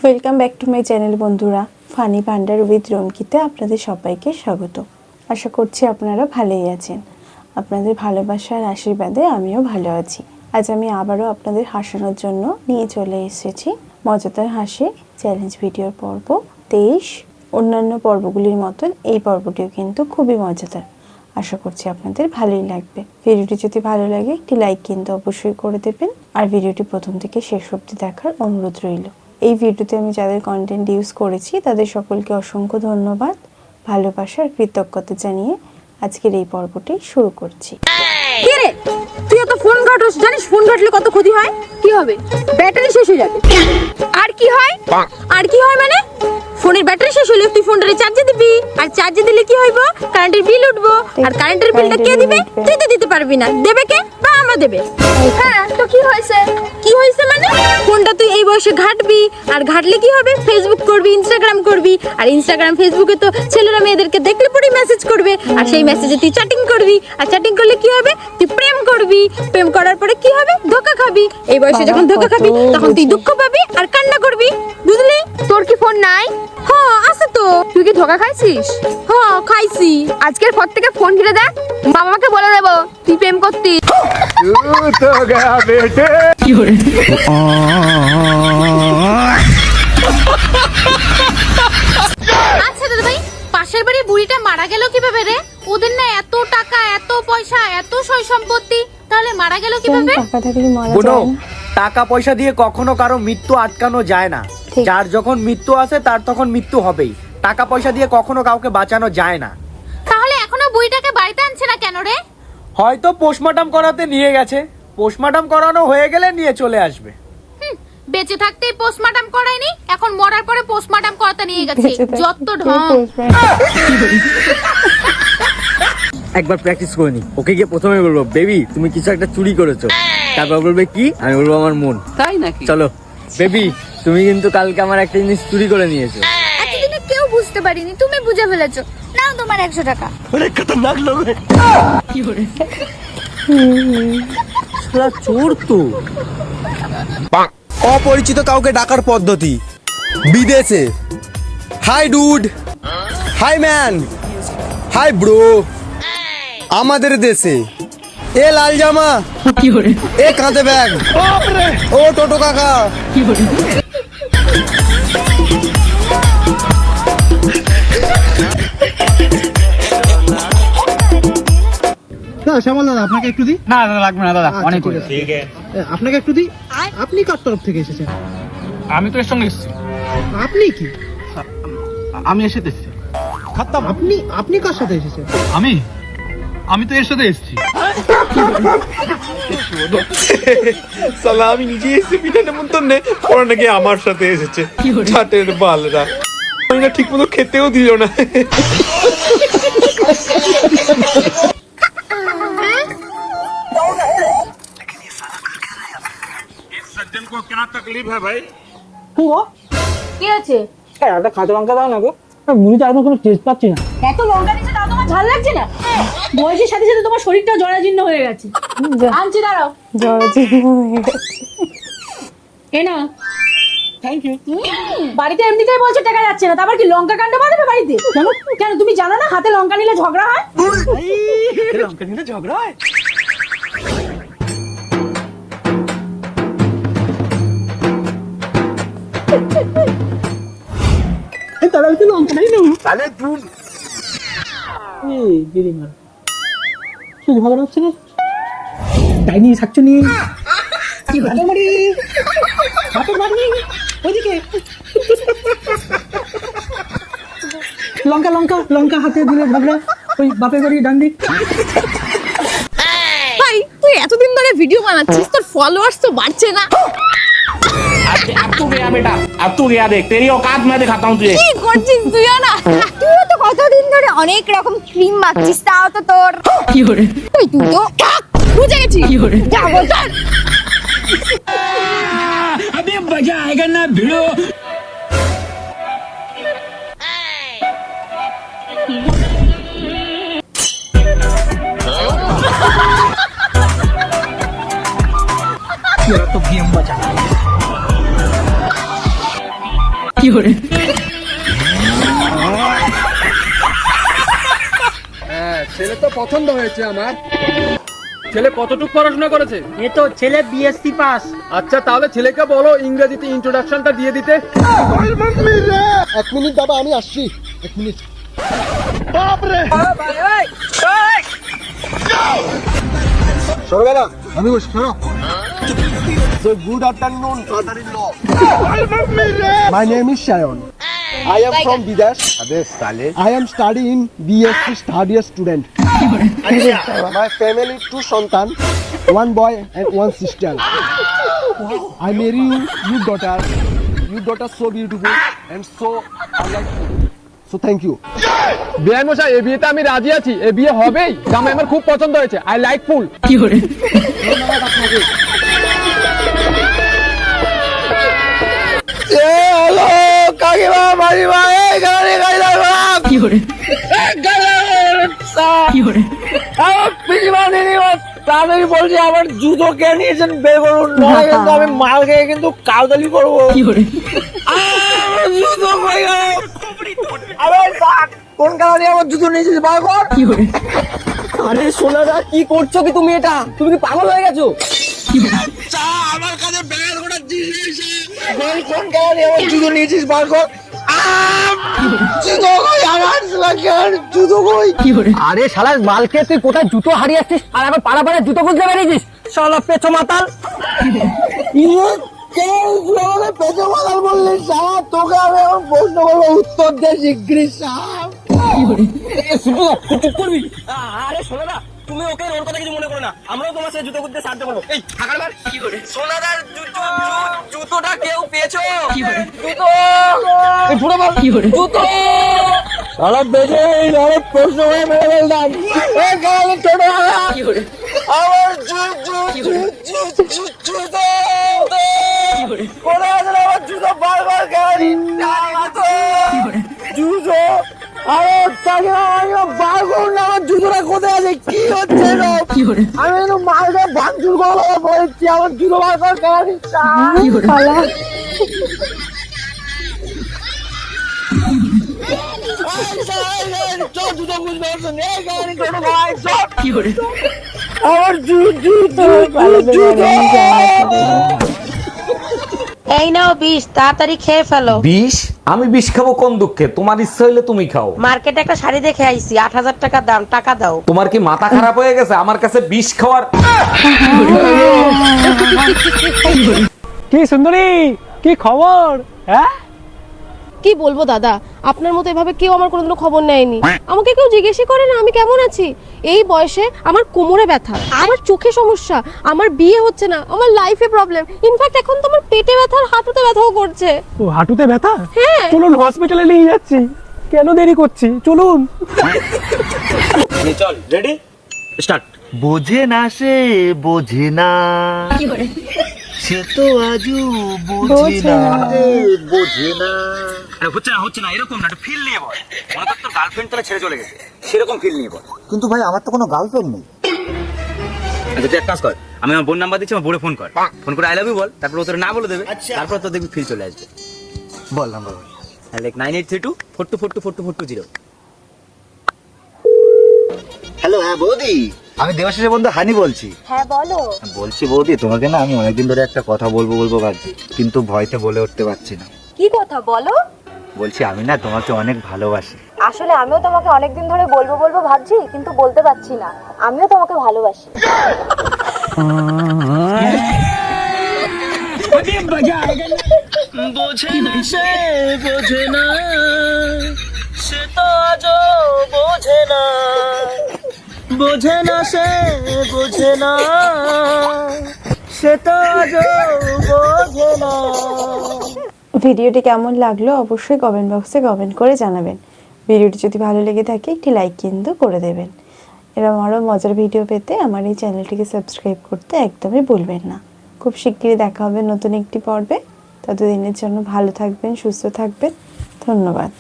Welcome back to my channel বন্ধুরা। Funny Bhandar with রুমকিতে আপনাদের সবাইকে স্বাগত। আশা করছি আপনারা ভালোই আছেন। আপনাদের ভালোবাসার আশীর্বাদে আমিও ভালো আছি। আজ আমি আবারও আপনাদের হাসানোর জন্য নিয়ে চলে এসেছি মজাদার হাসি চ্যালেঞ্জ ভিডিওর পর্ব 23। অন্যান্য পর্বগুলির মতন এই পর্বটিও কিন্তু খুবই মজাদার। আশা করছি আপনাদের ভালোই লাগবে। ভিডিওটি যদি ভালো লাগে একটি লাইক কিন্তু অবশ্যই করে দেবেন, আর ভিডিওটি প্রথম থেকে শেষ অবধি দেখার অনুরোধ রইল। এই ভিডিওতে আমি যাদের কন্টেন্ট ইউজ করেছি তাদের সকলকে অসংখ্য ধন্যবাদ, ভালোবাসা আর কৃতজ্ঞতা জানিয়ে আজকের এই পর্বটি শুরু করছি। কি রে, তুই তো ফোন ঘাটস, জানিস ফোন ঘাটলে কত ক্ষতি হয়? কি হবে? ব্যাটারি শেষ হয়ে যাবে। আর কি হয়? আর কি হয় মানে ফোনের ব্যাটারি শেষ হলে তুই ফোনটা চার্জে দিবি, আর চার্জে দিলে কি হইব? কারেন্টের বিল উঠবো, আর কারেন্টের বিলটা কে দিবে? তুই তো দিতে পারবি না। দেবে কে? বা আমরা দেবে। হ্যাঁ, তো কি হয়েছে? কি হয়েছে মানে ফোনটা তুই এই বয়সে ঘাটবি, আর ঘাটলে কি হবে? ফেসবুক করবি, ইনস্টাগ্রাম করবি, আর ইনস্টাগ্রাম ফেসবুকে তো ছেলেরা মেয়েদেরকে দেখলে পরেই মেসেজ করবে, আর সেই মেসেজে তুই চ্যাটিং করবি, আর চ্যাটিং করলে কি হবে? তুই প্রেম করবি, প্রেম করার পরে কি হবে? ধোঁকা খাবি। এই বয়সে যখন ধোঁকা খাবি তখন তুই দুঃখ পাবি আর কান্না করবি, বুঝলি? তোর কি ফোন নাই? হ্যাঁ আছে তো। তুই কি ধোঁকা খাইছিস? হ্যাঁ খাইছি। আজকের পর থেকে ফোন কিনে দেখ, বাবাকে বলে দেবো তুই প্রেম করতিস। আচ্ছা দাদা ভাই, পাশের বাড়ি বুড়িটা মারা গেল কিভাবে রে? ওদের না এত টাকা, এত পয়সা, এত সয় সম্পত্তি, তাহলে মারা গেল কিভাবে? টাকা থাকলে মারা কোনো যায় না। টাকা পয়সা দিয়ে কখনো কারো মৃত্যু আটকানো যায় না। ঠিক। যার যখন মৃত্যু আসে তার তখন মৃত্যু হবেই। টাকা পয়সা দিয়ে কখনো কাউকে বাঁচানো যায় না। তাহলে এখনো বুড়িটাকে বাড়িতে আনছে না কেন রে? হয়তো পোস্টমর্টম করাতে নিয়ে গেছে, পোস্টমর্টম করানো হয়ে গেলে নিয়ে চলে আসবে। বেঁচে থাকতেই পোস্টমর্টম করায়নি, এখন মরার পরে পোস্টমর্টম করাতে নিয়ে গেছে। বেঁচে থাকতে যত তুই ঢং। একবার প্র্যাকটিস করে নি। ওকে গিয়ে প্রথমে বলবো বেবি তুমি কিছু একটা চুরি করেছো, তারপর বলবে কি, আমি বলবো আমার মন। তাই নাকি? চলো বেবি, তুমি কিন্তু কালকে আমার একটা জিনিস চুরি করে নিয়েছো। এতদিনে কেউ বুঝতে পারিনি, তুমি বুঝে ফেলেছো। নাও তোমার 100 টাকা। চোর তো। অপরিচিত কাউকে ডাকার পদ্ধতি বিদেশে। Hi dude, hi man, hi bro. আমাদের দেশে এ লাল জামা, এ কাঁধে ব্যাগ, ও টোটো কাকা। শ্যামল দাদা, আপনাকে একটু দিই। না দাদা লাগবে না দাদা, অনেক ঠিক আছে। আপনাকে একটু দিই। আপনি কার তরফ থেকে এসেছেন? আমি তো এর সঙ্গে এসেছি। আপনি কি? আমি এসে এসেছি। আপনি আপনি কার সাথে এসেছেন? আমি তো এর সাথে এসেছি। সালা আমি নিজে এসে পিঠে নেমন্তন্নে, ওরা নাকি আমার সাথে এসেছে। ছাটের বালরা, আমি না ঠিক মতো খেতেও দিল না। কি আছে? একটা কাঁচা লঙ্কা দাও না গো, মুড়িতে একদম কোনো টেস্ট পাচ্ছি না। এত লঙ্কা দিচ্ছে তাও তোমার ঝাল লাগছে না? বয়সের সাথে সাথে তোমার শরীরটা জরাজীর্ণ হয়ে গেছে। আনছি, দাঁড়াও। জরাজীর্ণ হয়ে গেছে। এ না, থ্যাংক ইউ। বাড়িতে এমনিতেই বলছে টাকা যাচ্ছে না, তারপর কি লঙ্কা কাণ্ড বাঁধাবে বাড়িতে? কেন তুমি জানো না হাতে লঙ্কা নিলে ঝগড়া হয়? লঙ্কা নিলে ঝগড়া হয়? তাহলে আমি তো লঙ্কাটাই নেব। তাহলে তুই এই দিদি মার কি ঝগড়া হচ্ছে না? ডাইনি শাকচুনি কি ভালো মারি হাতে মারি ওইদিকে লঙ্কা লঙ্কা লঙ্কা হাতে দিলে ঝগড়া, ওই বাপের বাড়ি ডান্ডি। ভাই তুই এতদিন ধরে ভিডিও বানাচ্ছিস, তোর ফলোয়ার্স তো বাড়ছে না। अब तू गया बेटा, अब तू गया, देख तेरी औकात मैं दिखाता हूँ तुझे। কি করছিস তুইও না? তুইও তো কতদিন ধরে অনেক রকম ক্রিম মাখছিস, তাও তো তোর কি করে তুই তো বুঝে গেছি কি করে যা বলতাম। अभी मजा आएगा ना भिड़ो। तो गेम बचा। হ্যাঁ, ছেলে তো পছন্দ হয়েছে আমার। ছেলে কতটুকু পড়াশোনা করেছে? এ তো ছেলে বিএসসি পাস। আচ্ছা তাহলে ছেলেকে বলো ইংরেজিতে ইন্ট্রোডাকশনটা দিয়ে দিতে। 1 মিনিট বাবা, আমি আসছি, 1 মিনিট। সরবেরা, আমি বসে সরো। So good afternoon, father-in-law. My name is Shayon. I am from Bidesh. I am studying BSc third year student. My family 2 santan, 1 boy and 1 sister. I marry you, your daughter. Your daughter so beautiful and so I like you. So thank you. বিয়ান মশাই, এই বিয়েতে আমি রাজি আছি। এই বিয়ে হবেই। জামাই আমার খুব পছন্দ হয়েছে। I like full. ধন্যবাদ আপনাকে। হ্যালো কাকিমা, মারিমা, এই গাড়ি লাগা। তাড়াতাড়ি বলছি আমার জুতো কে নিয়েছেন বের করুন, নয় কিন্তু আমি মাল খেয়ে কিন্তু কাউদালি করবো। জুতো কই গো? আরে বাক, কোন কারণে আমার জুতো নিয়েছিস বার কর। আরে সোনাদা, কি করছো কি তুমি? এটা তুমি কি পাগল হয়ে গেছো? আমার কাছে ব্যাগ গোটা জিনিস বল, কোন কারণে আমার জুতো নিয়েছিস বার কর। জুতো কই আমার? জুতো কই? আরে শালা মালকে, তুই কোথায় জুতো হারিয়ে আসছিস আর আবার পাড়া পাড়া জুতো খুঁজতে বেরিয়েছিস? শালা পেছো মাতাল। পেছনে মাতাল বললি সারা, তোকে আমি এখন প্রশ্ন করবো, উত্তর দে শিগগিরই সাপ। চুপ করবি। আরে শোনো না, তুমি ওকে ওর কথা কিছু মনে করো না, আমরাও তোমার সাথে জুতো খুঁজতে সাহায্য করবো। এই থাকার সোনাদার জুতোটা কেউ পেয়েছো? জুতো জুতো সারা বেজে প্রশ্ন করে মেরে ফেলতাম। আমার জুতো কোথায় আছে? আমার জুতো বারবার গাড়ি জুতো। আরে তাকে বার করুন না, আমার জুতোটা কোথায় আছে? কি হচ্ছে? আমি যেন মালটা ভাঙচুর করবো বলছি, আমার জুতো বার কর গাড়ি। জুতো বুঝতে আমার জুতো। এই নাও বিষ, তাড়াতাড়ি খেয়ে ফেলো। বিষ? আমি বিষ খাবো কোন দুঃখে? তোমার ইচ্ছা হইলে তুমি খাও। মার্কেটে একটা শাড়ি দেখে আইছি, 8,000 টাকা দাম, টাকা দাও। তোমার কি মাথা খারাপ হয়ে গেছে আমার কাছে বিষ খাওয়ার? কি সুন্দরী, কি খবর? হ্যাঁ, কি বলবো দাদা, আপনার মতো এভাবে কেউ আমার কোনোদিনও খবর নেয়নি। আমাকে কেউ জিজ্ঞেসই করে না আমি কেমন আছি। এই বয়সে আমার কোমরে ব্যথা, আমার চোখে সমস্যা, আমার বিয়ে হচ্ছে না, আমার লাইফে প্রবলেম, ইনফ্যাক্ট এখন তো আমার পেটে ব্যথা আর হাঁটুতে ব্যথাও করছে। ও হাঁটুতে ব্যথা? হ্যাঁ। চলুন হসপিটালে নিয়ে যাচ্ছি, কেন দেরি করছি, চলুন। চল, রেডি, স্টার্ট। বোঝে না সে, বোঝে না, সে তো আজও বোঝে না, বোঝে না। হচ্ছে না এরকম না, একটু ফিল নিয়ে বল। মনে কর তোর গার্লফ্রেন্ড তোরা ছেড়ে চলে গেছে, সেরকম ফিল নিয়ে বল। কিন্তু ভাই আমার তো কোনো গার্লফ্রেন্ড নেই। আচ্ছা তুই এক কাজ কর, আমি আমার বোন নাম্বার দিচ্ছি, আমার বোনে ফোন কর, ফোন করে আই লাভ ইউ বল, তারপর ও তোর না বলে দেবে, তারপর তোর দেখবি ফিল চলে আসবে। বল নাম্বার। লাইক 9832424242 হ্যালো, হ্যাঁ বৌদি, আমি দেবাশিসের বন্ধু হানি বলছি। হ্যাঁ বলো। বলছি বৌদি, তোমাকে না আমি অনেকদিন ধরে একটা কথা বলবো ভাবছি, কিন্তু ভয়তে বলে উঠতে পারছি না। কি কথা বলো? বলছি আমি না তোমাকে অনেক ভালোবাসি। আসলে আমিও তোমাকে অনেকদিন ধরে বলবো ভাবছি, কিন্তু বলতে পারছি না। আমিও তোমাকে ভালোবাসি। বোঝে না সে, বোঝে না, সে তো আজও বোঝে না, বোঝে না সে, বোঝে না, সে তো আজও বোঝে না। ভিডিওটি কেমন লাগলো অবশ্যই কমেন্ট বক্সে কমেন্ট করে জানাবেন। ভিডিওটি যদি ভালো লেগে থাকে একটি লাইক কিন্তু করে দেবেন। এরকম আরও মজার ভিডিও পেতে আমার এই চ্যানেলটিকে সাবস্ক্রাইব করতে একদমই ভুলবেন না। খুব শিগগিরই দেখা হবে নতুন একটি পর্বে। ততদিনের জন্য ভালো থাকবেন, সুস্থ থাকবেন। ধন্যবাদ।